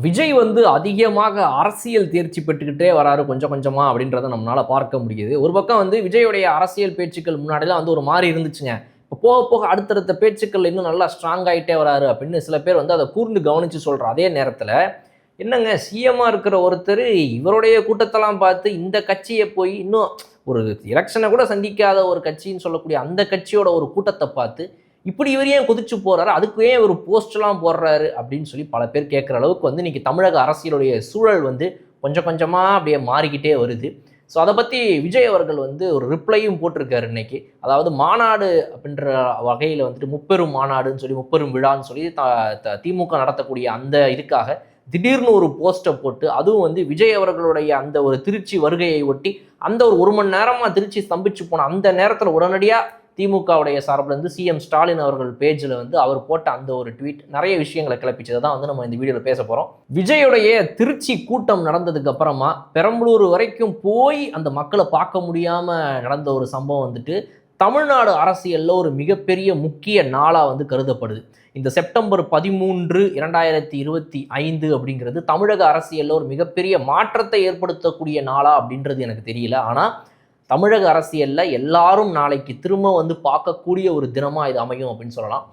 விஜய் வந்து அதிகமாக அரசியல் தேர்ச்சி பெற்றுக்கிட்டே வராரு கொஞ்சம் கொஞ்சமா அப்படின்றத நம்மளால பார்க்க முடியுது. ஒரு பக்கம் வந்து விஜயுடைய அரசியல் பேச்சுக்கள் முன்னாடிலாம் வந்து ஒரு மாறி இருந்துச்சுங்க. இப்போ போக போக அடுத்தடுத்த பேச்சுக்கள் இன்னும் நல்லா ஸ்ட்ராங் ஆயிட்டே வராரு அப்படின்னு சில பேர் வந்து அதை கூர்ந்து கவனிச்சு சொல்ற அதே நேரத்துல என்னங்க சிஎம்மா இருக்கிற ஒருத்தர் இவருடைய கூட்டத்தெல்லாம் பார்த்து இந்த கட்சியை போய் இன்னும் ஒரு எலெக்ஷனை கூட சந்திக்காத ஒரு கட்சின்னு சொல்லக்கூடிய அந்த கட்சியோட ஒரு கூட்டத்தை பார்த்து இப்படி இவர் ஏன் குதிச்சு போறாரு, அதுக்கு ஏன் ஒரு போஸ்ட்லாம் போடுறாரு அப்படின்னு சொல்லி பல பேர் கேட்குற அளவுக்கு வந்து இன்னைக்கு தமிழக அரசியலுடைய சூழல் வந்து கொஞ்சம் கொஞ்சமா அப்படியே மாறிக்கிட்டே வருது. ஸோ அதை பற்றி விஜய் அவர்கள் வந்து ஒரு ரிப்ளையும் போட்டிருக்காரு இன்னைக்கு. அதாவது மாநாடு அப்படின்ற வகையில் வந்துட்டு முப்பெரும் மாநாடுன்னு சொல்லி முப்பெரும் விழான்னு சொல்லி திமுக நடத்தக்கூடிய அந்த இதுக்காக திடீர்னு ஒரு போஸ்ட்டை போட்டு, அதுவும் வந்து விஜய் அவர்களுடைய அந்த ஒரு திருச்சி வருகையை ஒட்டி அந்த ஒரு மணி நேரமாக திருச்சி ஸ்தம்பிச்சு போன அந்த நேரத்தில் உடனடியாக திமுகவுடைய சார்பில் இருந்து சிஎம் ஸ்டாலின் அவர்கள் பேஜில் வந்து அவர் போட்ட அந்த ஒரு ட்வீட் நிறைய விஷயங்களை கிளப்பிச்சதை தான் வந்து நம்ம இந்த வீடியோவில் பேச போகிறோம். விஜயுடைய திருச்சி கூட்டம் நடந்ததுக்கு அப்புறமா பெரம்பலூர் வரைக்கும் போய் அந்த மக்களை பார்க்க முடியாமல் நடந்த ஒரு சம்பவம் வந்துட்டு தமிழ்நாடு அரசியலில் ஒரு மிகப்பெரிய முக்கிய நாளாக வந்து கருதப்படுது. இந்த செப்டம்பர் 13, 2025 அப்படிங்கிறது தமிழக அரசியலில் ஒரு மிகப்பெரிய மாற்றத்தை ஏற்படுத்தக்கூடிய நாளா அப்படின்றது எனக்கு தெரியல. ஆனால் தமிழக அரசியலில் எல்லாரும் நாளைக்கு திரும்ப வந்து பார்க்கக்கூடிய ஒரு தினமாக இது அமையும் அப்படின்னு சொல்லலாம்.